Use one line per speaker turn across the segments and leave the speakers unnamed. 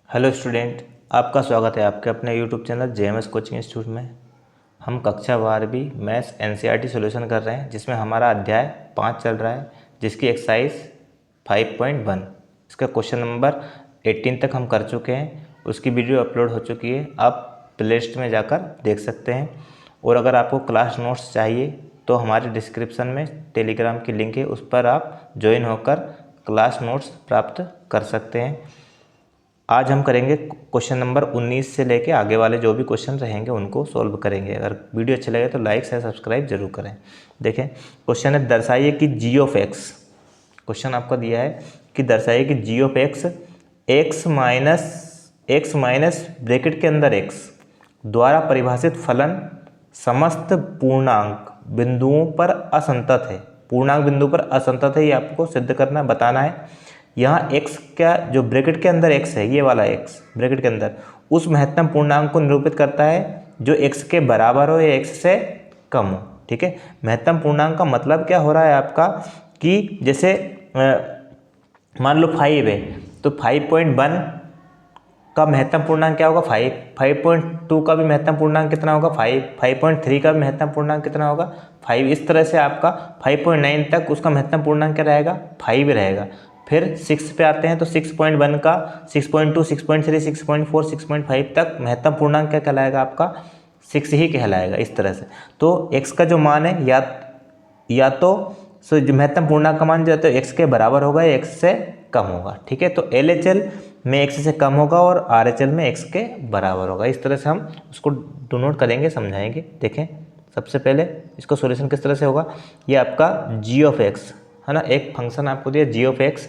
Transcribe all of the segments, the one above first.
Hello student, आपका स्वागत है आपके अपने YouTube channel JMS coaching institute में। हम कक्षा 12वीं मैथ्स एनसीईआरटी सॉल्यूशन कर रहे हैं, जिसमें हमारा अध्याय 5 चल रहा है, जिसकी एक्सरसाइज 5.1 इसका क्वेश्चन नंबर 18 तक हम कर चुके हैं। उसकी वीडियो अपलोड हो चुकी है, आप प्लेलिस्ट में जाकर देख सकते हैं। और अगर आपको क्लास नोट्स चाहिए तो हमारे डिस्क्रिप्शन में टेलीग्राम की लिंक है, उस पर आप ज्वाइन होकर क्लास नोट्स प्राप्त कर सकते हैं। आज हम करेंगे क्वेश्चन नंबर 19 से लेके आगे वाले जो भी क्वेश्चन रहेंगे उनको सॉल्व करेंगे। अगर वीडियो अच्छे लगे तो लाइक शेयर सब्सक्राइब जरूर करें। देखें, क्वेश्चन है दर्शाइए कि जी ऑफ एक्स। क्वेश्चन आपको दिया है कि दर्शाइए कि g of x x minus bracket के अंदर एक्स द्वारा परिभाषित फलन समस्त पूर्णांक बिंदुओं पर असंतत है। पूर्णांक बिंदु पर असंतत है, ये आपको सिद्ध करना बताना है। यहाँ x का जो ब्रैकेट के अंदर x है, ये वाला x ब्रैकेट के अंदर उस महत्तम पूर्णांक को निरूपित करता है जो x के बराबर हो या x से कम हो। ठीक है, महत्तम पूर्णांक का मतलब क्या हो रहा है आपका कि जैसे मान लो 5 है तो 5.1 का महत्तम पूर्णांक क्या होगा 5। 5.2 का भी महत्तम पूर्णांक कितना होगा 5। 5.3 का भी महत्तम पूर्णांक कितना होगा 5। इस तरह से आपका 5.9 तक उसका महत्तम पूर्णांक क्या रहेगा 5 रहेगा। फिर 6 पे आते हैं तो 6.1 का 6.2 6.3 6.4 6.5 तक महत्तम पूर्णांक क्या कहलाएगा आपका 6 ही कहलाएगा। इस तरह से तो x का जो मान है या तो जो महत्तम पूर्णांक का मान जो है तो x के बराबर होगा या x से कम होगा। ठीक है, तो LHL में x से कम होगा और RHL में x के बराबर होगा। इस तरह से हम उसको डिनोट करेंगे, समझाएंगे। देखें, सबसे पहले इसको सॉल्यूशन किस तरह से होगा। ये आपका g ऑफ x है ना, एक फंक्शन आपको दिया g of x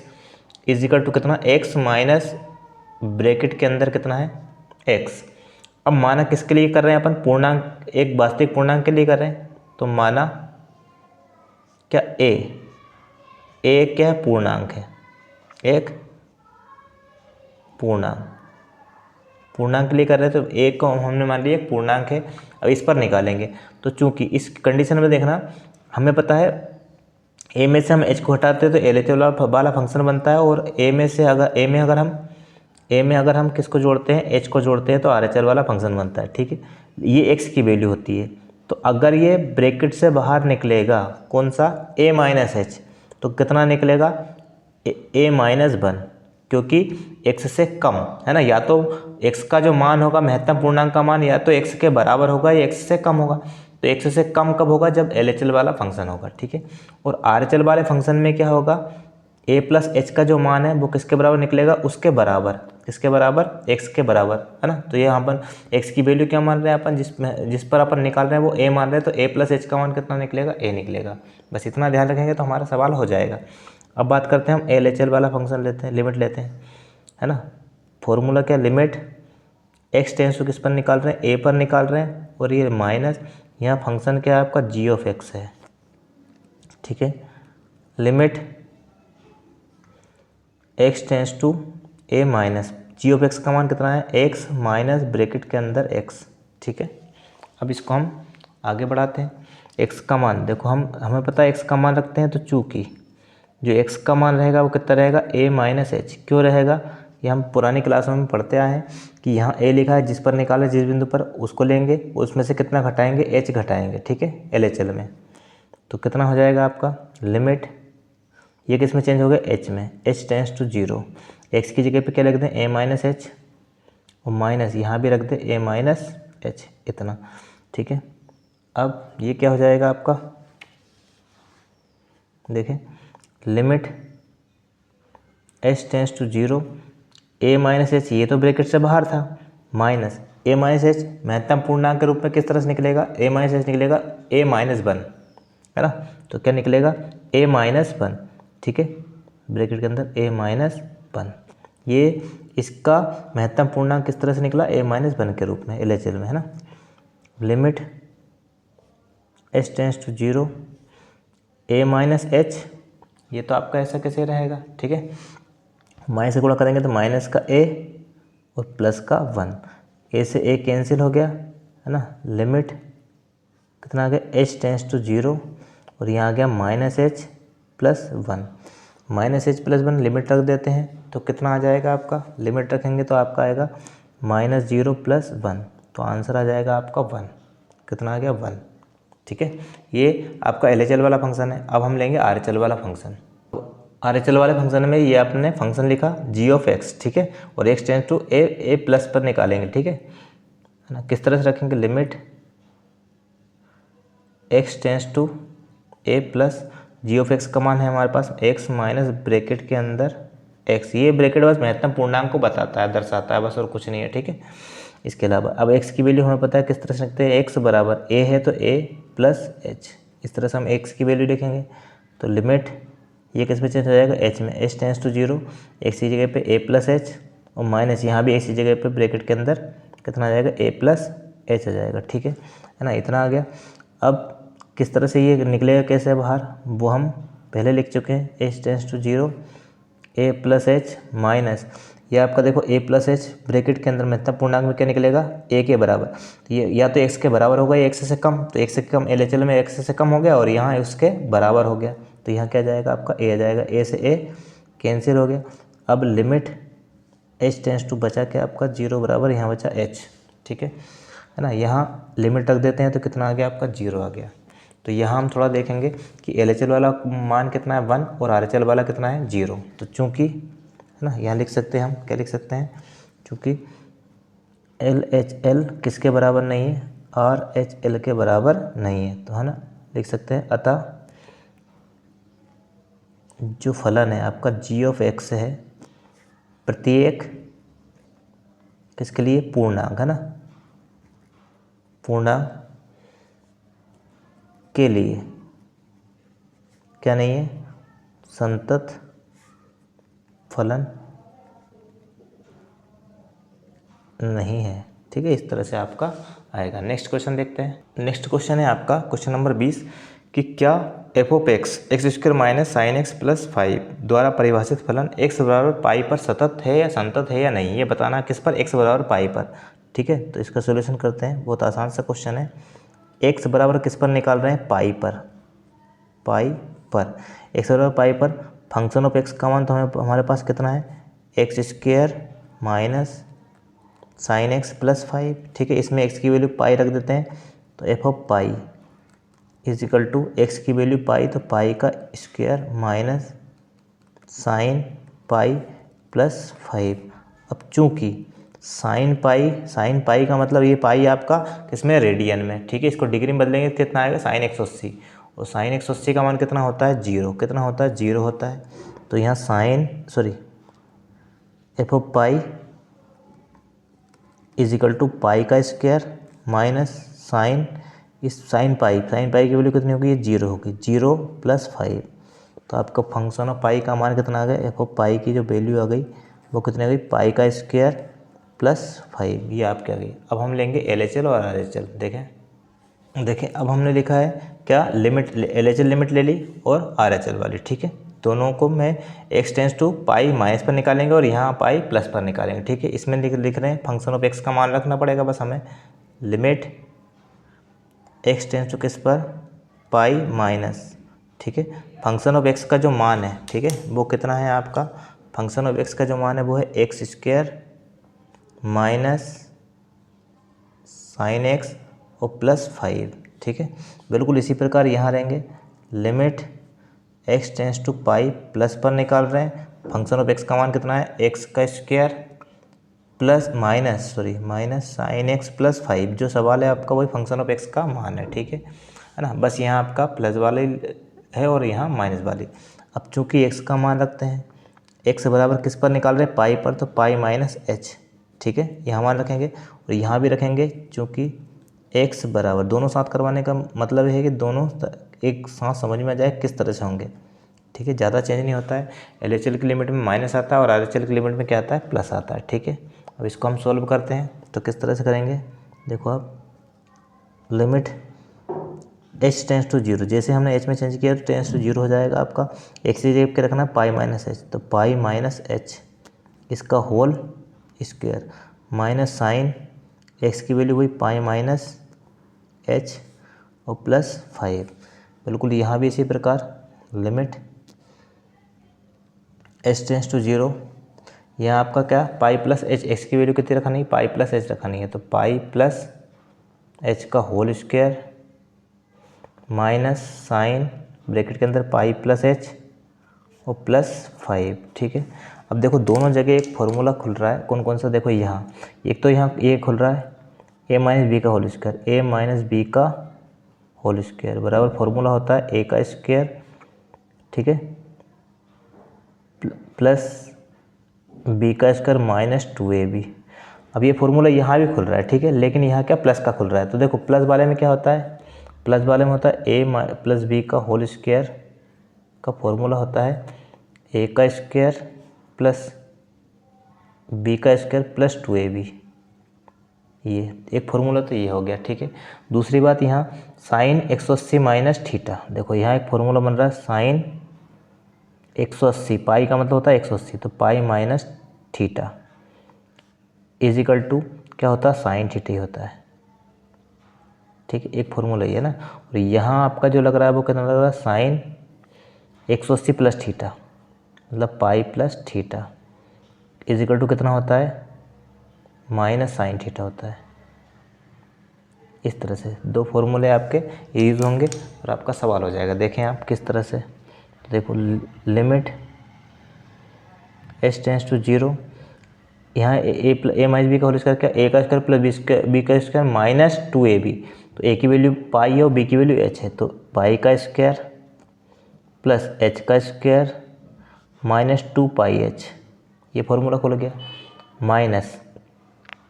is equal to कितना x माइनस ब्रैकेट के अंदर कितना है x। अब माना किसके लिए कर रहे हैं अपन, पूर्णांक, एक वास्तविक पूर्णांक के लिए कर रहे हैं। तो माना क्या a क्या है पूर्णांक है, एक पूर्णांक के लिए कर रहे हैं तो a को हमने मान लिया एक पूर्णांक है। अब इस पर निकालेंगे तो चूंकि इस कंडीशन में देखना हमें पता है a में से हम h को हटाते हैं तो LHL वाला फंक्शन बनता है, और a में अगर हम किसको जोड़ते हैं h को जोड़ते हैं तो RHL वाला फंक्शन बनता है। ठीक है, ये x की वैल्यू होती है। तो अगर ये ब्रैकेट से बाहर निकलेगा कौन सा a माइनस एच, तो कितना निकलेगा a माइनस 1, क्योंकि x से कम है ना। या तो x का जो मान होगा महत्तम पूर्णांक का मान या तो x के बराबर होगा या x से कम होगा। तो x से कम कब होगा, जब LHL वाला फंक्शन होगा। ठीक है, और RHL वाले फंक्शन में क्या होगा, a प्लस एच का जो मान है वो किसके बराबर निकलेगा, उसके बराबर, किसके बराबर x के बराबर है ना। तो यहाँ अपन x की वैल्यू क्या मान रहे हैं अपन, जिस पर अपन निकाल रहे हैं वो a मान रहे हैं, तो a प्लस एच का मान कितना निकलेगा a निकलेगा। बस इतना ध्यान रखेंगे तो हमारा सवाल हो जाएगा। अब बात करते हैं हम LHL वाला फंक्शन लेते हैं, लिमिट लेते हैं है ना। फॉर्मूला क्या, लिमिट x टेंस टू किस पर निकाल रहे हैं a पर निकाल रहे हैं, और ये माइनस यहाँ फंक्शन क्या है आपका g ऑफ x है। ठीक है, limit x tends to a minus g of x का मान कितना है x माइनस ब्रैकेट के अंदर x। ठीक है, अब इसको हम आगे बढ़ाते हैं। x का मान देखो, हमें पता है x का मान रखते हैं, तो चूँकि जो x का मान रहेगा वो कितना रहेगा a माइनस एच। क्यों रहेगा, ये हम पुरानी क्लासों में पढ़ते आए हैं कि यहाँ a लिखा है, जिस पर निकाले जिस बिंदु पर उसको लेंगे, उसमें से कितना घटाएंगे h घटाएंगे। ठीक है, LHL में तो कितना हो जाएगा आपका लिमिट, ये किस में चेंज हो गया h में, h टेंस टू 0। x की जगह पे क्या लिख दें a माइनस एच, और माइनस यहाँ भी रख दें a माइनस एच, इतना। ठीक है, अब ये क्या हो जाएगा आपका, देखें, limit h tends to 0 a minus h, ये तो ब्रैकेट से बाहर था, माइनस a माइनस एच महत्तम पूर्णांक के रूप में किस तरह से निकलेगा, a माइनस एच निकलेगा a माइनस 1 है ना। तो क्या निकलेगा a माइनस 1। ठीक है, ब्रैकेट के अंदर a माइनस 1, ये इसका महत्तम पूर्णांक किस तरह से निकला a माइनस 1 के रूप में LHL में है ना। Limit h tends to 0 a minus h, ये तो आपका ऐसा कैसे रहेगा। ठीक है, माइनस से गुणा करेंगे तो माइनस का a और प्लस का 1, a से a कैंसिल हो गया है ना। लिमिट कितना आ गया h टेंस टू 0, और यहाँ आ गया minus H plus 1, minus H plus 1 limit रख देते हैं, तो कितना आ जाएगा आपका, लिमिट रखेंगे तो आपका आएगा -0 + 1, तो आंसर आ जाएगा आपका 1। कितना आ गया 1। ठीक है, ये आपका LHL वाला फंक्शन है। अब हम लेंगे RHL वाला फंक्शन। RHL वाले फंक्शन में ये आपने फंक्शन लिखा g(x), ठीक है, और x tends to a plus पर निकालेंगे। ठीक है ना, किस तरह से रखेंगे, limit x tends to a plus g(x) का मान है हमारे पास x माइनस ब्रैकेट के अंदर x। ये ब्रैकेट बस महत्तम पूर्णांक को बताता है, दर्शाता है, बस और कुछ नहीं है। ठीक है, इसके अलावा अब x की वैल्यू हमें पता है किस तरह से रखते हैं, x बराबर a है तो a प्लस h, इस तरह से हम x की वैल्यू लिखेंगे। तो लिमिट ये किस में चेंज हो जाएगा, h में, h टेंस टू 0, x की जगह पे a प्लस h, और माइनस यहाँ भी x की जगह पे ब्रैकेट के अंदर कितना आ जाएगा, a प्लस h आ जाएगा। ठीक है ना, इतना आ गया। अब किस तरह से ये निकलेगा कैसे बाहर, वो हम पहले लिख चुके हैं, h tends to 0, a plus h minus, ये आपका देखो a प्लस h ब्रैकेट के अंदर महत्तम पूर्णांक में क्या निकलेगा, a के बराबर। तो ये या तो x के बराबर होगा या x से कम, तो x से कम LHL में x से कम हो गया और यहाँ उसके बराबर हो गया, तो यहाँ क्या जाएगा आपका a आ जाएगा, a से a कैंसिल हो गया। अब लिमिट h टेंस टू बचा क्या आपका 0 बराबर, यहाँ बचा h। ठीक है ना, यहाँ लिमिट रख देते हैं तो कितना आ गया आपका 0 आ गया। तो यहाँ हम थोड़ा देखेंगे कि LHL वाला मान कितना है 1 और RHL वाला कितना है 0। तो चूँकि है ना, यहाँ लिख सकते हैं हम, क्या लिख सकते हैं, चूँकि LHL किसके बराबर नहीं है, RHL के बराबर नहीं है, तो है ना, लिख सकते हैं अतः जो फलन है आपका g(x) है प्रत्येक किसके लिए, पूर्णांक, है ना, पूर्णांक के लिए क्या नहीं है, संतत फलन नहीं है। ठीक है, इस तरह से आपका आएगा। नेक्स्ट क्वेश्चन देखते हैं। नेक्स्ट क्वेश्चन है आपका क्वेश्चन नंबर 20 कि क्या f(x) x² minus sine x plus 5 द्वारा परिभाषित फलन x बराबर पाई पर सतत है या संतत है या नहीं, ये बताना किस पर, x बराबर पाई पर। ठीक है, तो इसका सोल्यूशन करते हैं, बहुत आसान सा क्वेश्चन है। x बराबर किस पर निकाल रहे हैं, पाई पर, पाई पर, x बराबर पाई पर, फंक्शन ऑफ x का मान तो हमारे पास कितना है, x² minus sine x plus 5। ठीक है, इसमें x की वैल्यू पाई रख देते हैं, तो f of pi is equal to x की वैल्यू पाई, तो पाई का square minus sine pi plus 5। अब चूंकि साइन पाई का मतलब ये पाई आपका किसमें, रेडियन में। ठीक है, इसको डिग्री में बदलेंगे तो कितना आएगा, साइन 180, और साइन 180 का मान कितना होता है, 0। कितना होता है, 0 होता है। तो यहाँ f of pi is equal to pi का स्क्वायर माइनस साइन पाई की वैल्यू कितनी होगी, ये 0 होगी, 0 + 5। तो आपका फंक्शन ऑफ पाई का मान कितना आ गया, f ऑफ पाई की जो वैल्यू आ गई वो कितनी आ गई, पाई का स्क्वायर प्लस 5, ये आपकी आ गई। अब हम लेंगे LHL और RHL। देखें अब हमने लिखा है क्या, लिमिट LHL लिमिट ले ली और RHL वाली। ठीक है, दोनों को मैं x tends to pi minus पर निकालेंगे और यहाँ पाई प्लस पर निकालेंगे। ठीक है, इसमें लिख रहे हैं फंक्शन ऑफ x का मान रखना पड़ेगा बस हमें, लिमिट x टेंस टू किस पर, पाई माइनस। ठीक है, फंक्शन ऑफ x का जो मान है, ठीक है, वो कितना है आपका, फंक्शन ऑफ x का जो मान है वो है x² माइनस साइन x और प्लस 5। ठीक है, बिल्कुल इसी प्रकार यहाँ रहेंगे, limit x tends to pi plus पर निकाल रहे हैं, फंक्शन ऑफ x का मान कितना है, x का square plus minus sine x plus 5। जो सवाल है आपका वही फंक्शन ऑफ x का मान है। ठीक है ना, बस यहाँ आपका प्लस वाले है और यहाँ माइनस वाली। अब चूँकि x का मान रखते हैं, x बराबर किस पर निकाल रहे हैं, पाई पर, तो पाई माइनस h। ठीक है, यहाँ मान रखेंगे और यहाँ भी रखेंगे, चूँकि x बराबर, दोनों साथ करवाने का मतलब है कि दोनों एक साथ समझ में आ जाए किस तरह से होंगे। ठीक है, ज़्यादा चेंज नहीं होता है, LHL की लिमिट में माइनस आता है और RHL की लिमिट में क्या आता है, प्लस आता है। ठीक है, अब इसको हम सोल्व करते हैं, तो किस तरह से करेंगे, देखो आप, लिमिट h टेंस टू 0, जैसे हमने h में चेंज किया तो टेंस टू 0 हो जाएगा आपका, x की जगह के रखना पाई माइनस h, तो पाई माइनस h इसका whole square minus sine x की वैल्यू वही पाई माइनस h और प्लस 5। बिल्कुल यहाँ भी इसी प्रकार, लिमिट h टेंस टू 0 यहाँ आपका क्या पाई प्लस एच, एक्स की वैल्यू कितनी रखनी है, पाई प्लस एच रखनी है, तो पाई प्लस एच का whole square minus sine bracket के अंदर पाई प्लस एच और प्लस 5, ठीक है। अब देखो दोनों जगह एक फॉर्मूला खुल रहा है, कौन कौन सा, देखो यहाँ एक तो यहाँ ए खुल रहा है ए माइनस बी का होल स्क्वायर, ए माइनस बी का होल स्क्वायर बराबर फॉर्मूला होता है ए का स्क्वायर, ठीक है, प्लस बी का स्क्वायर माइनस 2ab। अब ये फॉर्मूला यहाँ भी खुल रहा है, ठीक है, लेकिन यहाँ क्या प्लस का खुल रहा है, तो देखो प्लस वाले में क्या होता है, प्लस वाले में होता है ए प्लस बी का होल स्क्वायर का फॉर्मूला होता है ए का स्क्वायर प्लस बी का स्क्वायर प्लस 2ab। ये एक फॉर्मूला तो ये हो गया, ठीक है। दूसरी बात यहाँ साइन 180 माइनस थीटा, देखो यहाँ एक फॉर्मूला बन रहा है साइन 180, पाई का मतलब होता है 180, तो pi minus theta is equal to क्या होता है, साइन थीटा ही होता है, ठीक है। एक फॉर्मूला ये है ना, और यहाँ आपका जो लग रहा है वो कितना लग रहा है, साइन 180 प्लस थीटा मतलब pi plus theta is equal to कितना होता है, माइनस साइन थीटा होता है। इस तरह से दो फॉर्मूले आपके यूज़ होंगे और आपका सवाल हो जाएगा। देखें आप किस तरह से, तो देखो लिमिट h टेंस टू 0, यहाँ ए माइनस बी का होल स्क्वायर क्या, ए का स्क्वायर प्लस बी का स्क्वायर माइनस 2ab, तो ए की वैल्यू पाई है और बी की वैल्यू h है, तो पाई का स्क्वायर प्लस h का स्क्वायर माइनस 2 पाई h, ये फॉर्मूला खुल गया। माइनस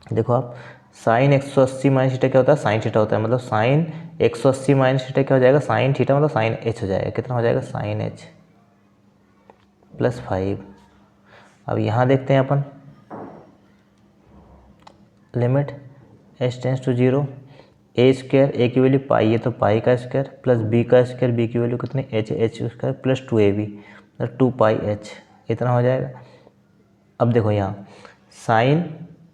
देखो आप साइन 180 माइनस थीटा क्या होता है, साइन थीटा होता है, मतलब साइन 180 माइनस थीटा क्या हो जाएगा, साइन थीटा मतलब साइन h हो जाएगा, कितना हो जाएगा, साइन h प्लस 5। अब यहाँ देखते हैं अपन limit h tends to 0, a square a की वैल्यू पाई है तो पाई का स्क्वायर प्लस बी का स्क्वायर बी की वैल्यू कितनी h, h square plus 2ab मतलब 2 पाई h, इतना हो जाएगा। अब देखो यहाँ sine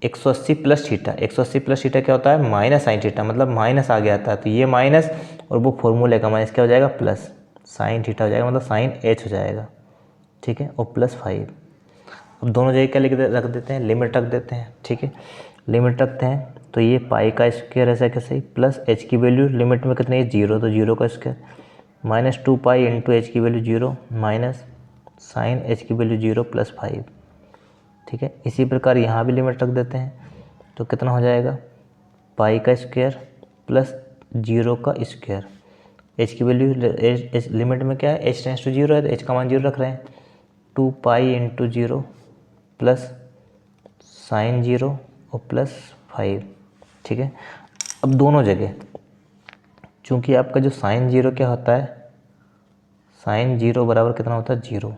180 plus theta, 180 plus theta क्या होता है, माइनस साइन थीटा, मतलब माइनस आगे आता है, तो ये माइनस और वो फॉर्मूले का माइनस क्या हो जाएगा, प्लस साइन थीटा हो जाएगा, मतलब साइन h हो जाएगा, ठीक है, और प्लस 5। अब दोनों जगह क्या रख देते हैं, लिमिट रख देते हैं, ठीक है, लिमिट रखते हैं, तो ये पाई का स्क्वायर ऐसा कैसे प्लस h की वैल्यू लिमिट में कितनी है 0, तो 0 का square minus 2 pi into h की वैल्यू 0 माइनस साइन h की वैल्यू 0 प्लस 5, ठीक है। इसी प्रकार यहाँ भी लिमिट रख देते हैं, तो कितना हो जाएगा, पाई का स्क्वायर प्लस 0 का स्क्वायर, h की वैल्यू लिमिट में क्या है, h टेंस टू 0 है तो h का मान 0 रख रहे हैं, 2 पाई इंटू 0 प्लस साइन 0 और प्लस 5, ठीक है। अब दोनों जगह चूँकि आपका जो साइन 0 क्या होता है, साइन 0 बराबर कितना होता है 0,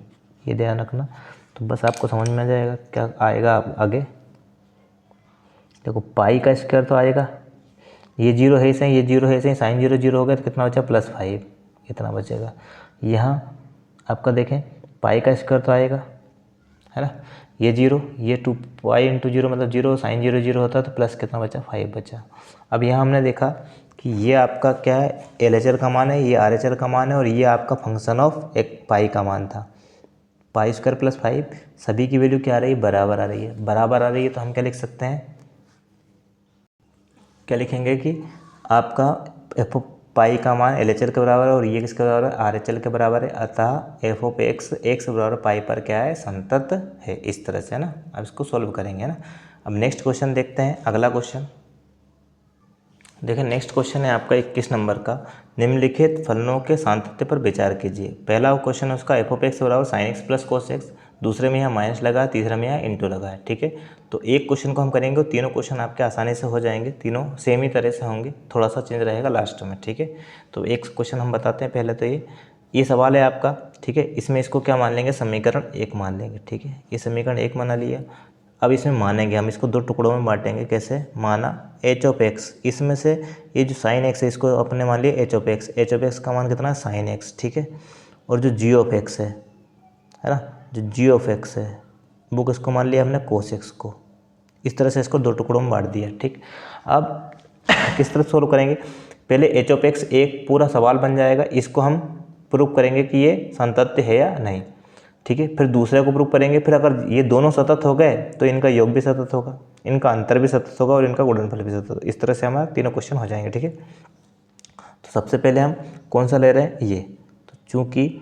ये ध्यान रखना, तो बस आपको समझ में आ जाएगा क्या आएगा आगे। देखो पाई का स्क्वायर तो आएगा, ये 0 है सही, ये 0 है सही, साइन 0 0 हो गया तो कितना बचा प्लस 5, इतना बचेगा। यहाँ आपका देखें पाई का स्क्वायर तो आएगा, है ना, ये 0, ये 2 पाई इंटू 0 मतलब 0, साइन 0 0 होता है तो प्लस कितना बचा 5 बचा। अब यहाँ हमने देखा कि ये आपका क्या है, LHR का मान है, ये RHR का मान है, और ये आपका फंक्शन ऑफ एक पाई का मान था, पाई स्क्वायर प्लस 5, सभी की वैल्यू क्या आ रही है, बराबर आ रही है, बराबर आ रही है, तो हम क्या लिख सकते हैं, क्या लिखेंगे कि आपका एफ पाई का मान LHR के बराबर है और ये किसके बराबर है, RHR के बराबर है, अतः एफ ऑफ एक्स बराबर पाई पर क्या है, संतत है, इस तरह से, है ना। अब इसको सॉल्व करेंगे ना। अब नेक्स्ट क्वेश्चन देखते हैं, अगला क्वेश्चन देखिए, नेक्स्ट क्वेश्चन है आपका 21 नंबर का, निम्नलिखित फलनों के सातत्य पर विचार कीजिए। पहला क्वेश्चन है उसका एफ ऑफ एक्स बराबर sine x plus cos x, दूसरे में यहाँ माइनस लगा है, तीसरे में यहाँ इंटू लगा है, ठीक है। तो एक क्वेश्चन को हम करेंगे और तीनों क्वेश्चन आपके आसानी से हो जाएंगे, तीनों सेम ही तरह से होंगे, थोड़ा सा चेंज रहेगा लास्ट में, ठीक है। तो एक क्वेश्चन हम बताते हैं पहले, तो ये सवाल है आपका, ठीक है। इसमें इसको क्या मान लेंगे, समीकरण 1 मान लेंगे, ठीक है। ये समीकरण 1 मान लिया। अब इसमें मानेंगे हम, इसको दो टुकड़ों में बांटेंगे, कैसे माना, एच ऑफ एक्स, इसमें से ये जो साइन एक्स है इसको अपने मान लिया एच ऑफ एक्स का मान कितना है साइन एक्स, ठीक है। और जो जी ऑफ एक्स है ना, जो जी ऑफ एक्स है वो किसको मान लिया हमने, कोस एक्स को। इस तरह से इसको दो टुकड़ों में बांट दिया, ठीक। अब किस तरह सोल्व करेंगे, पहले एच ऑफ एक्स एक पूरा सवाल बन जाएगा, इसको हम प्रूव करेंगे कि ये संतत्य है या नहीं। ठीक है। फिर दूसरे को प्रूव करेंगे, फिर अगर ये दोनों सतत हो गए तो इनका योग भी सतत होगा, इनका अंतर भी सतत होगा और इनका गुणनफल भी सतत होगा। इस तरह से हमारे तीनों क्वेश्चन हो जाएंगे, ठीक है। तो सबसे पहले हम कौन सा ले रहे हैं, ये। तो चूँकि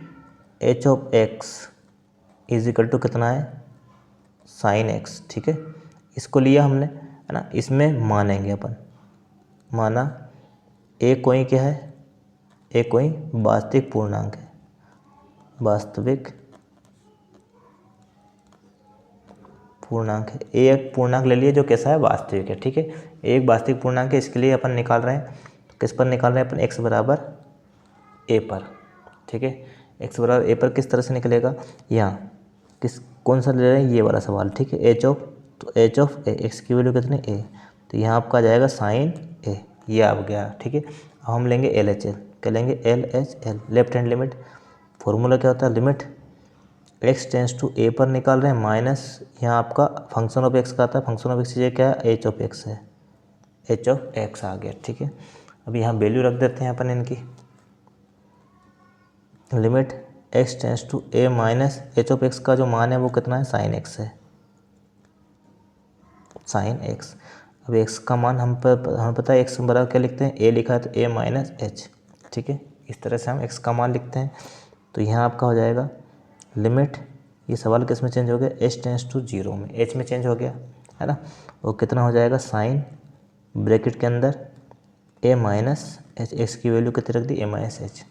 h of x is equal to कितना है, साइन एक्स, ठीक है। इसको लिया हमने, है ना। इसमें मानेंगे अपन, माना ए कोई क्या है, ए कोई वास्तविक पूर्णांक है, वास्तविक पूर्णांक है। ए एक पूर्णांक ले लिए जो कैसा है, वास्तविक है, ठीक है। एक वास्तविक पूर्णांक है, इसके लिए अपन निकाल रहे हैं, तो किस पर निकाल रहे हैं अपन, एक्स बराबर ए पर, ठीक है। एक्स बराबर ए पर किस तरह से निकलेगा, यहाँ किस कौन सा ले रहे हैं, ये वाला सवाल, ठीक है। एच ऑफ, तो एच ऑफ ए, एक्स की वैल्यू कितनी, ए, तो यहाँ आपका आ जाएगा साइन ए, ये आ गया, ठीक है। अब हम लेंगे एल एच एल, क्या लेंगे, L H L, left hand limit. Formula क्या होता है, लिमिट एक्स टेंस टू ए पर निकाल रहे हैं, माइनस यहाँ आपका फंक्शन ऑफ एक्स का आता है, फंक्शन ऑफ एक्स ये क्या है, एच ऑफ एक्स है, एच ऑफ एक्स आ गया, ठीक है। अब यहाँ वैल्यू रख देते हैं अपन इनकी, limit x tends to a minus h of x का जो मान है वो कितना है, साइन एक्स है, साइन एक्स। अब एक्स का मान हमें पता है, एक्स बराबर क्या लिखते हैं, ए लिखा है तो ए माइनस एच, ठीक है। इस तरह से हम एक्स का मान लिखते हैं। तो यहाँ आपका हो जाएगा लिमिट, ये सवाल किस में चेंज हो गया, एच टेंस टू जीरो में, एच में चेंज हो गया, है ना। वो कितना हो जाएगा, साइन ब्रैकेट के अंदर ए माइनस एच, एक्स की वैल्यू कितनी रख दी, ए माइनस एच।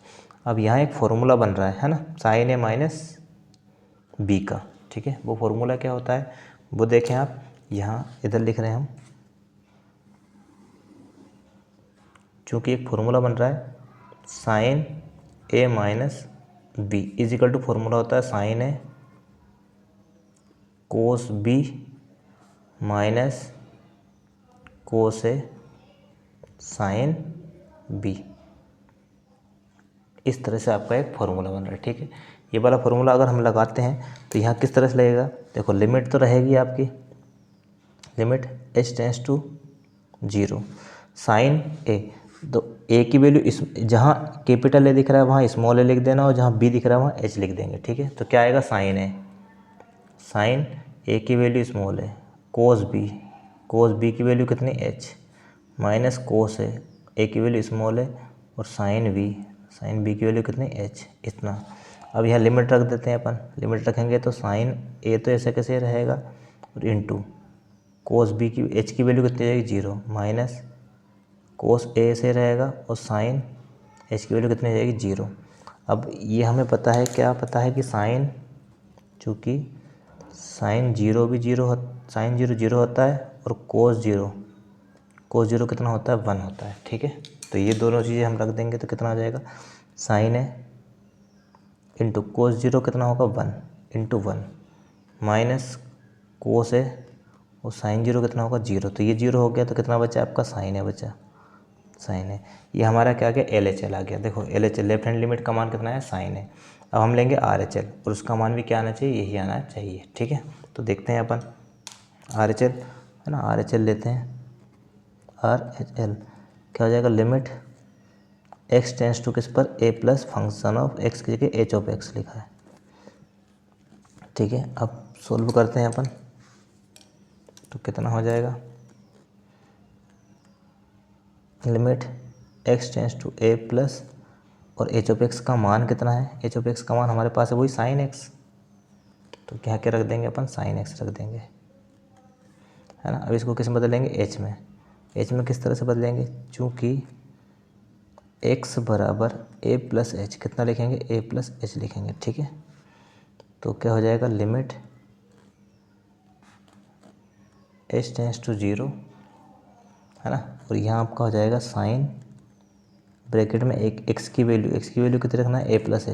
अब यहाँ एक फार्मूला बन रहा है ना, साइन ए माइनस बी का, ठीक है। वो फार्मूला क्या होता है वो देखें आप, यहाँ इधर लिख रहे हैं हम, चूँकि एक फार्मूला बन रहा है sine a minus b is equal to, formula होता है sine a cos b minus cos a sine b. इस तरह से आपका एक फार्मूला बन रहा है, ठीक है। ये वाला फार्मूला अगर हम लगाते हैं तो यहाँ किस तरह से लगेगा, देखो लिमिट तो रहेगी आपकी, limit h tends to zero, sine a, तो ए की वैल्यू इस, जहाँ कैपिटल ए दिख रहा है वहाँ स्मॉल ए लिख देना, और जहाँ बी दिख रहा है वहाँ एच लिख देंगे, ठीक है। तो क्या आएगा, साइन ए, साइन ए की वैल्यू स्मॉल है, कोस बी की वैल्यू कितनी, एच, माइनस कोस ए की वैल्यू स्मॉल है, और साइन बी की वैल्यू कितनी, एच, इतना। अब यहाँ लिमिट रख देते हैं अपन, लिमिट रखेंगे तो साइन ए तो ऐसे कैसे रहेगा, और इनटू कोस बी की, एच की वैल्यू कितनी रहेगी, जीरो, माइनस कोस ए से रहेगा, और साइन एच की वैल्यू कितनी रहेगी, जीरो। अब ये हमें पता है, क्या पता है कि साइन, चूँकि साइन जीरो भी जीरो, साइन जीरो होता है, और कोस जीरो कितना होता है, वन होता है, ठीक है। तो ये दोनों चीज़ें हम रख देंगे तो कितना आ जाएगा, sine A into cos zero कितना होगा, one into one, minus cos A और साइन जीरो कितना होगा, जीरो। तो ये जीरो हो गया तो कितना बचा आपका, साइन ए बचा, साइन ए। ये हमारा क्या आ गया, एल एच एल आ गया। देखो L H L, left hand limit का मान कितना है, साइन ए। अब हम लेंगे आर एच एल, और उसका मान भी क्या आना चाहिए, यही आना चाहिए, ठीक है। तो देखते हैं अपन आर एच एल, है ना, आर एच एल लेते हैं, आर एच एल क्या हो जाएगा, लिमिट एक्स टेंस टू किस पर, ए प्लस फंक्शन ऑफ एक्स की जगह एच ऑफ एक्स लिखा है, ठीक है। अब सोल्व करते हैं अपन, तो कितना हो जाएगा, limit x tends to a plus, और एच ऑफ एक्स का मान कितना है, एच ऑफ एक्स का मान हमारे पास है वही साइन एक्स, तो क्या क्या रख देंगे अपन, साइन एक्स रख देंगे, है ना। अब इसको किस में बदलेंगे, एच में, एच में किस तरह से बदलेंगे, चूँकि एक्स बराबर ए प्लस एच, कितना लिखेंगे, ए प्लस एच लिखेंगे, ठीक है। तो क्या हो जाएगा, limit h tends to zero, है ना, और यहाँ आपका हो जाएगा साइन ब्रैकेट में एक एक्स की वैल्यू कितनी रखना है, ए प्लस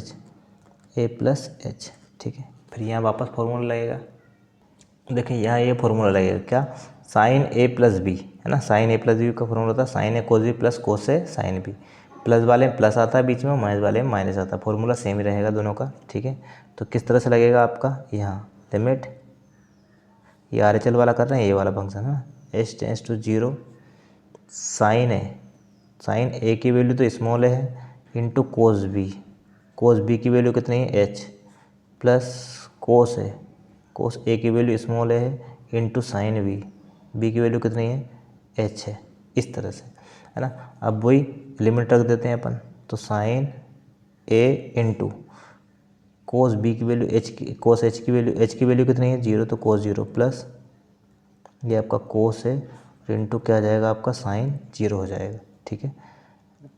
एच, ठीक है। फिर यहाँ वापस फार्मूला लगेगा, देखिए यहाँ ये फार्मूला लगेगा क्या, साइन ए प्लस बी, है ना, साइन ए प्लस बी का फार्मूला होता है sine a cos B plus cos a sine B, plus वाले में प्लस आता है बीच में, माइनस वाले में माइनस आता है, फार्मूला सेम ही रहेगा दोनों का, ठीक है। तो किस तरह से लगेगा आपका, यहाँ लिमिट, ये आर एच एल वाला कर रहे हैं, ये वाला फंक्शन है, h tends to zero, sine A की वैल्यू तो स्मॉल है, इंटू कोस बी की वैल्यू कितनी है, एच, प्लस कोस है, कोस ए की वैल्यू स्मॉल ए है इंटू साइन बी, बी की वैल्यू कितनी है एच है, इस तरह से है ना। अब वही लिमिट रख देते हैं अपन, तो sign A into cos B की वैल्यू एच की, कोस एच की वैल्यू कितनी है 0, तो कोस 0 प्लस ये आपका कोस है इंटू क्या आ जाएगा आपका साइन 0 हो जाएगा। ठीक है,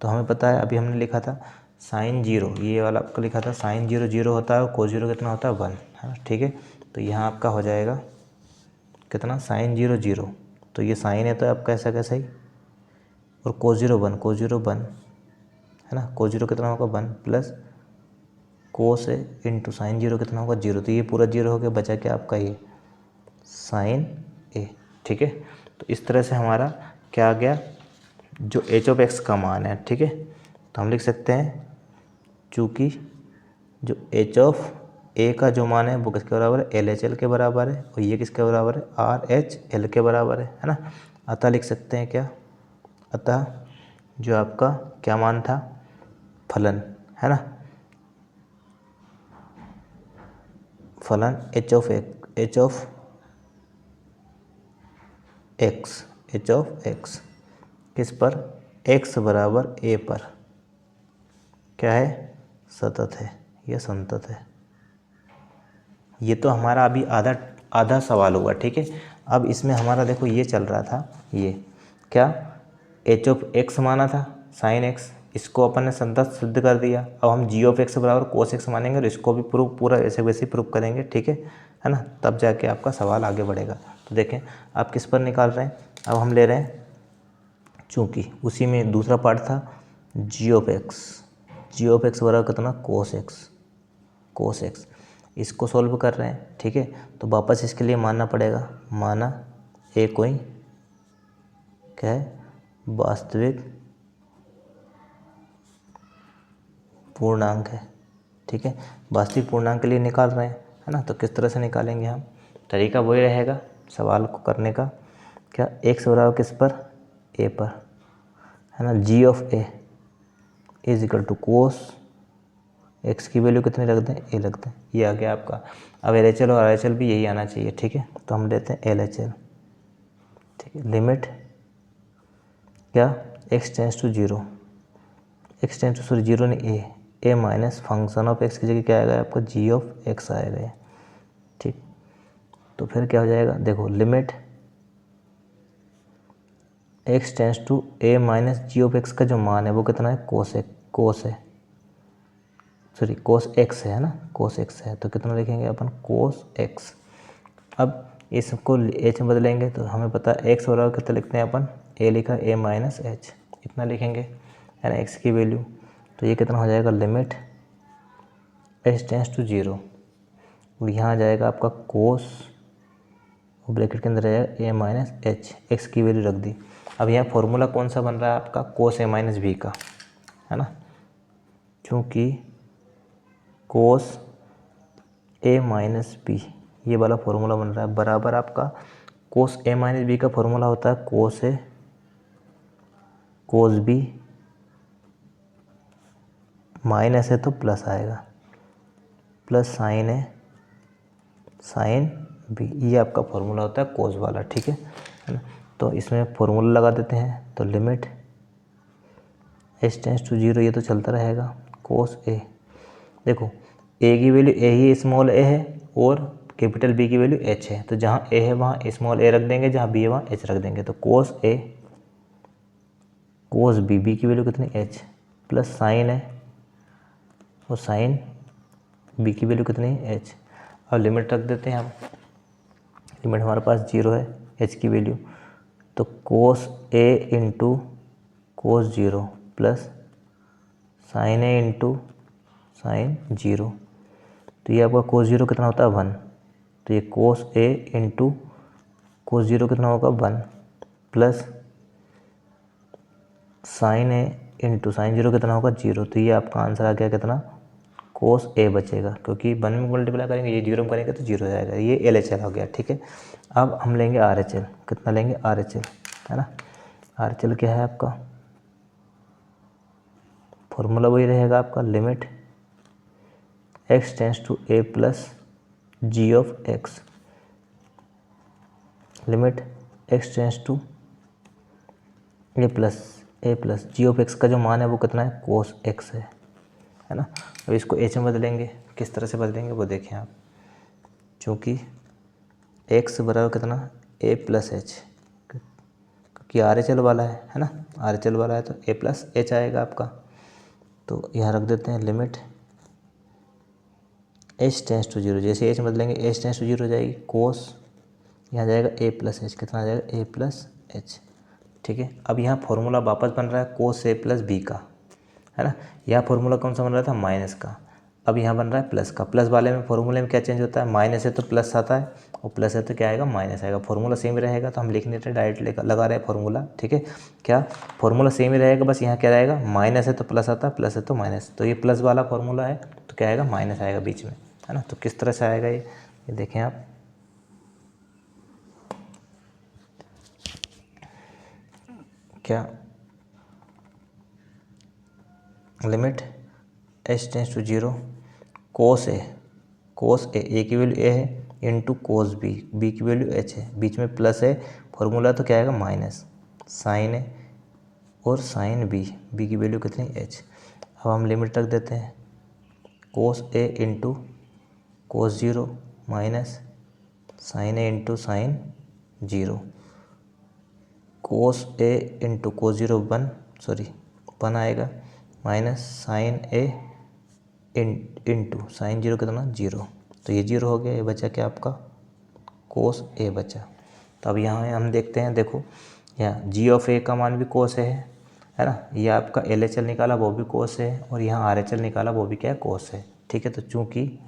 तो हमें पता है अभी हमने लिखा था साइन 0, ये वाला आपका लिखा था साइन 0 0 होता है और कोस 0 कितना होता है 1 है ना। ठीक है, तो यहाँ आपका हो जाएगा कितना साइन 0 0, तो ये साइन है तो आपका ऐसा कैसा ही, और कोस 0 1, कोस 0 1 है ना, कोस 0 कितना होगा 1 प्लस कोस है इंटू साइन 0 कितना होगा 0, तो ये पूरा 0 हो गया, बचा क्या आपका ये साइन ए। ठीक है, तो इस तरह से हमारा क्या आ गया जो एच ऑफ एक्स का मान है। ठीक है, तो हम लिख सकते हैं चूँकि जो एच ऑफ ए का जो मान है वो किसके बराबर है एल एच एल के बराबर है, और ये किसके बराबर है आर एच एल के बराबर है ना। अतः लिख सकते हैं क्या, अतः जो आपका क्या मान था फलन है ना, फलन एच ऑफ एक्स किस पर एक्स बराबर ए पर क्या है सतत है या संतत है। ये तो हमारा अभी आधा सवाल हुआ। ठीक है, अब इसमें हमारा देखो ये चल रहा था, ये क्या एच ऑफ एक्स माना था साइन एक्स, इसको अपन ने संतत सिद्ध कर दिया। अब हम जी ऑफ एक्स बराबर कोस एक्स मानेंगे और इसको भी प्रूफ पूरा ऐसे वैसे प्रूफ करेंगे। ठीक है ना, तब जाके आपका सवाल आगे बढ़ेगा। तो देखें आप किस पर निकाल रहे हैं, अब हम ले रहे हैं चूँकि उसी में दूसरा पार्ट था जी ऑफ एक्स बराबर कितना कोस एक्स, इसको सॉल्व कर रहे हैं। ठीक है, तो वापस इसके लिए मानना पड़ेगा, माना ए कोई क्या है वास्तविक पूर्णांक है। ठीक है, वास्तविक पूर्णांक के लिए निकाल रहे हैं है ना, तो किस तरह से निकालेंगे हम, तरीका वही रहेगा सवाल को करने का, क्या एक्स बराबर किस पर ए पर है ना, g of A is equal to cos x की वैल्यू कितनी रख दें ए रख दें, ये आ गया आपका। अब एल एच एल और आर एच एल भी यही आना चाहिए। ठीक है, तो हम लेते हैं एल एच एल। ठीक है, लिमिट क्या x tends to 0, x tends to sorry 0 नहीं a minus function of x की जगह क्या आएगा आपका जी ऑफ एक्स आएगा। ठीक, तो फिर क्या हो जाएगा देखो limit x tends to a minus g of x का जो मान है वो कितना है कोस एक्स है ना, कोस एक्स है, तो कितना लिखेंगे अपन कोस एक्स। अब इसको एच में बदलेंगे तो हमें पता है एक्स बराबर कितना लिखते हैं अपन, ए लिखा ए माइनस एच, इतना लिखेंगे है ना एक्स की वैल्यू, तो ये कितना हो जाएगा लिमिट एच टेंस टू 0, और यहाँ आ जाएगा आपका कोस ब्रैकेट के अंदर रहेगा ए माइनस एच, एक्स की वैल्यू रख दी। अब यहाँ फॉर्मूला कौन सा बन रहा है आपका कोस ए माइनस बी का है ना, क्योंकि कोस ए माइनस बी ये वाला फॉर्मूला बन रहा है बराबर आपका कोस ए माइनस बी का फॉर्मूला होता है कोस ए कोस बी माइनस है तो प्लस आएगा प्लस साइन ए साइन बी, ये आपका फॉर्मूला होता है कोस वाला। ठीक है ना, तो इसमें फॉर्मूला लगा देते हैं, तो लिमिट एच टेंस टू 0 ये तो चलता रहेगा कोस ए, देखो ए की वैल्यू ए ही स्मॉल ए है और कैपिटल बी की वैल्यू एच है, तो जहाँ ए है वहाँ स्मॉल ए रख देंगे, जहाँ बी है वहाँ एच रख देंगे, तो कोस ए कोस बी, बी की वैल्यू कितनी एच प्लस साइन है और साइन बी की वैल्यू कितनी है एच। अब लिमिट रख देते हैं हम, लिमिट हमारे पास 0 है एच की वैल्यू, तो कोस A into cos 0 plus sign A into sign 0, तो ये आपका कोस 0 कितना होता है 1, तो ये कोस ए इंटू कोस 0 कितना होगा 1 plus sign A into sign 0 कितना होगा 0, तो ये आपका आंसर आ गया कितना कोस ए बचेगा, क्योंकि 1 में मल्टीप्लाई करेंगे ये 0 में करेंगे तो 0 जाएगा, ये एल एच एल हो गया। ठीक है, अब हम लेंगे आर एच एल, कितना लेंगे आर एच एल है ना, आर एच एल क्या है आपका फॉर्मूला वही रहेगा आपका limit x tends to a plus g of x, limit x tends to a plus g of x का जो मान है वो कितना है, कोस एक्स है ना। अब इसको एच में बदलेंगे, किस तरह से बदलेंगे वो देखें आप। चूँकि एक्स बराबर कितना, ए प्लस एच, क्योंकि आर एच एल वाला है ना, आर एच एल वाला है तो ए प्लस एच आएगा आपका। तो यहाँ रख देते हैं limit h tends to zero, जैसे एच बदलेंगे एच टेंस टू जीरो हो जाएगी, कोस यहाँ जाएगा ए प्लस एच, कितना आ जाएगा, ए प्लस एच। ठीक है, अब यहाँ फॉर्मूला वापस बन रहा है कोस ए प्लस बी का, है ना। यहाँ फॉर्मूला कौन सा बन रहा था, माइनस का, अब यहाँ बन रहा है प्लस का। प्लस वाले में फॉर्मूले में क्या चेंज होता है, माइनस है तो प्लस आता है, और प्लस है तो क्या आएगा, माइनस आएगा। फॉर्मूला सेम ही रहेगा तो हम लिख नहीं रहे, डायरेक्ट लगा रहे हैं फॉर्मूला। ठीक है, क्या फॉर्मूला सेम ही रहेगा, बस यहाँ क्या रहेगा, माइनस है तो प्लस आता है, प्लस है तो माइनस, तो ये प्लस वाला फॉर्मूला है तो क्या आएगा, माइनस आएगा बीच में, है ना। तो किस तरह से आएगा ये देखें आप, क्या limit h tends to zero, cos A की वैल्यू ए है, इंटू कोस बी की वैल्यू एच है, बीच में प्लस है, फॉर्मूला तो क्या आएगा माइनस, साइन ए और साइन बी की वैल्यू कितनी, एच। अब हम लिमिट रख देते हैं, cos A into cos zero minus sine A into sine zero, cos A into cos zero one आएगा, minus sine A into sine zero कितना, जीरो, तो ये जीरो हो गया, ये बचा क्या आपका, कोस ए बचा। तो अब यहाँ हम देखते हैं, देखो यहाँ जी ऑफ ए का मान भी कोस है ना, ये आपका एल एच एल निकाला वो भी कोस है, और यहाँ आर एच एल निकाला वो भी क्या है, कोस है। ठीक है, तो चूँकि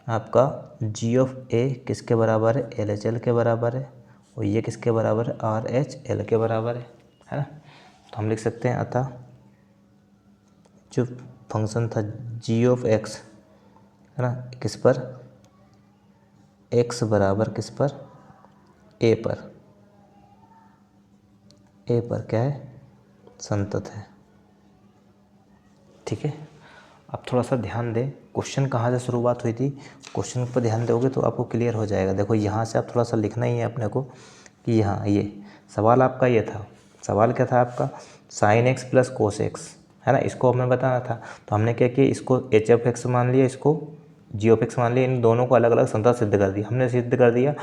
आपका जी ऑफ ए किसके बराबर है, एल एच एल के बराबर है, और ये किसके बराबर है, आर एच एल के बराबर है ना। तो हम लिख सकते हैं अतः जो फंक्शन था जी ऑफ एक्स, है ना, किस पर, एक्स बराबर किस पर, ए पर क्या है, संतत है। ठीक है, अब थोड़ा सा ध्यान दें, क्वेश्चन कहाँ से शुरुआत हुई थी, क्वेश्चन पर ध्यान दोगे तो आपको क्लियर हो जाएगा। देखो यहाँ से आप थोड़ा सा लिखना ही है अपने को कि यहाँ ये सवाल आपका ये था, सवाल क्या था आपका, sine x plus cos x, है ना, इसको हमें बताना था। तो हमने क्या किया, इसको एच ऑफ एक्स मान लिया, इसको जी ऑफ एक्स मान लिया, इन दोनों को अलग अलग संतत सिद्ध कर दिया। हमने सिद्ध कर दिया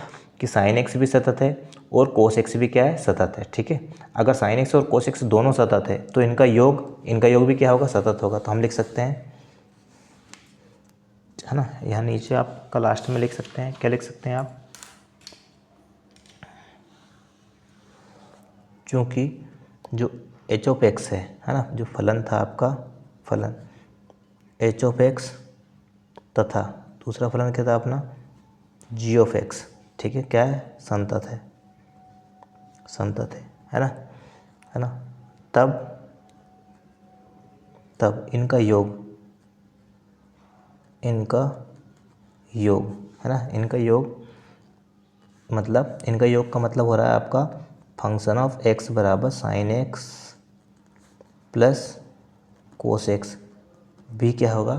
कि साइन एक्स भी सतत है और कोस एक्स भी क्या है, सतत है। ठीक है, अगर साइन एक्स और कोस एक्स दोनों सतत है तो इनका योग भी क्या होगा, सतत होगा। तो हम लिख सकते हैं, है ना, यहाँ नीचे आपका लास्ट में लिख सकते हैं, क्या लिख सकते हैं आप, क्योंकि जो एच ऑफ एक्स है ना, जो फलन था आपका, फलन एच ऑफ एक्स तथा दूसरा फलन क्या था अपना, जी ऑफ एक्स, ठीक है, क्या है, संतत है, है ना, तब इनका योग है ना, इनका योग का मतलब हो रहा है आपका फंक्शन ऑफ एक्स बराबर sine x plus cos x भी क्या होगा,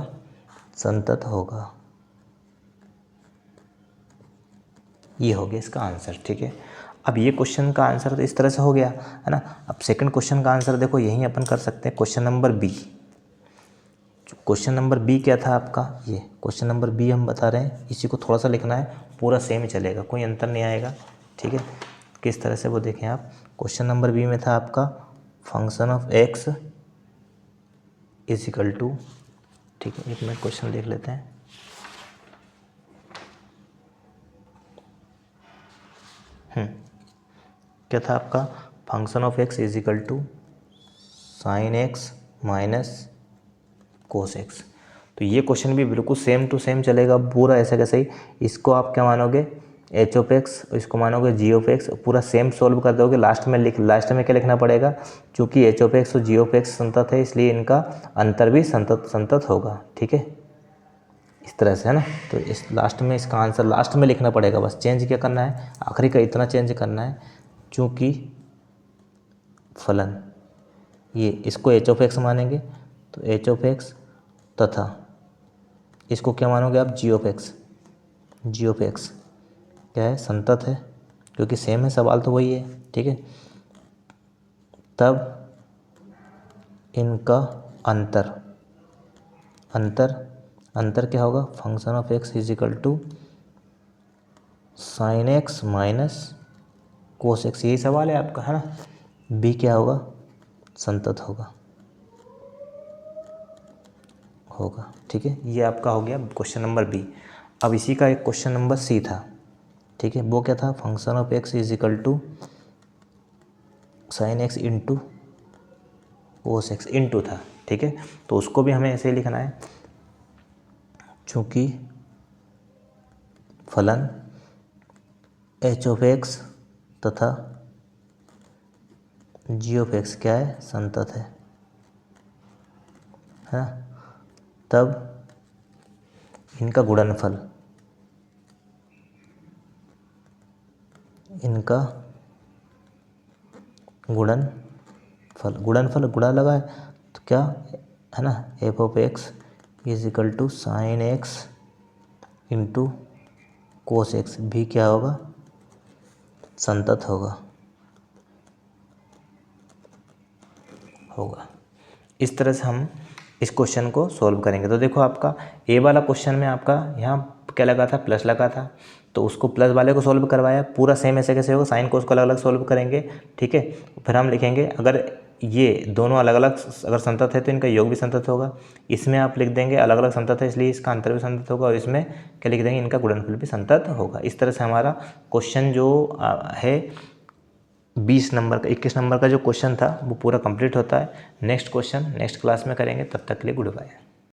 संतत होगा। ये हो गया इसका आंसर। ठीक है, अब ये क्वेश्चन का आंसर तो इस तरह से हो गया, है ना। अब सेकंड क्वेश्चन का आंसर देखो यहीं अपन कर सकते हैं, question number b. Question number b क्या था आपका, ये क्वेश्चन नंबर बी हम बता रहे हैं, इसी को थोड़ा सा लिखना है, पूरा सेम ही चलेगा, कोई अंतर नहीं आएगा। ठीक है, किस तरह से वो देखें आप, क्वेश्चन नंबर बी में था आपका function of x is equal to, ठीक है, एक मिनट क्वेश्चन देख लेते हैं। क्या था आपका, function of x is equal to sine x minus cos x. तो ये क्वेश्चन भी बिल्कुल सेम टू सेम चलेगा, पूरा ऐसा कैसे ही, इसको आप क्या मानोगे, एच ऑफ एक्स, इसको मानोगे जी ऑफ एक्स, पूरा सेम सोल्व कर दोगे। लास्ट में क्या लिखना पड़ेगा, क्योंकि एच ऑफ एक्स और जी ऑफ एक्स संतत है, इसलिए इनका अंतर भी संतत होगा। ठीक है, इस तरह से, है ना। तो इस लास्ट में इसका आंसर लास्ट में लिखना पड़ेगा, बस चेंज क्या करना है, आखिरी का इतना चेंज करना है, क्योंकि फलन ये इसको एच ऑफ एक्स मानेंगे तो एच ऑफ एक्स तथा इसको क्या मानोगे आप, g of x, g of x क्या है, संतत है, क्योंकि सेम है, सवाल तो वही है, ठीक है। तब इनका अंतर अंतर अंतर क्या होगा, function of x is equal to sine x minus cos x, यही सवाल है आपका, है ना। बी क्या होगा, संतत होगा, ठीक है। ये आपका हो गया क्वेश्चन नंबर बी। अब इसी का एक क्वेश्चन नंबर सी था, ठीक है। वो क्या था, function of x is equal to sine x into cos x into था, ठीक है। तो उसको भी हमें ऐसे ही लिखना है, चूँकि फलन एच ऑफ एक्स तथा जी ऑफ एक्स क्या है, संतत है, तब इनका गुणनफल गुणनफल गुणा लगा है तो क्या है ना, f of x is equal to sine x into cos x भी क्या होगा, संतत होगा। इस तरह से हम इस क्वेश्चन को सॉल्व करेंगे। तो देखो आपका ए वाला क्वेश्चन में आपका यहाँ क्या लगा था, प्लस लगा था, तो उसको प्लस वाले को सॉल्व करवाया, पूरा सेम ऐसे कैसे होगा, साइन कोस को अलग अलग सॉल्व करेंगे, ठीक है। फिर हम लिखेंगे अगर ये दोनों अलग अलग अगर संतत है तो इनका योग भी संतत होगा, इसमें आप लिख देंगे अलग अलग संतत है इसलिए इसका अंतर भी संतत होगा, और इसमें क्या लिख देंगे, इनका गुणनफल भी संतत होगा। इस तरह से हमारा क्वेश्चन जो है 20 नंबर का 21 नंबर का जो क्वेश्चन था वो पूरा कंप्लीट होता है। नेक्स्ट क्वेश्चन नेक्स्ट क्लास में करेंगे, तब तक के लिए गुड बाय।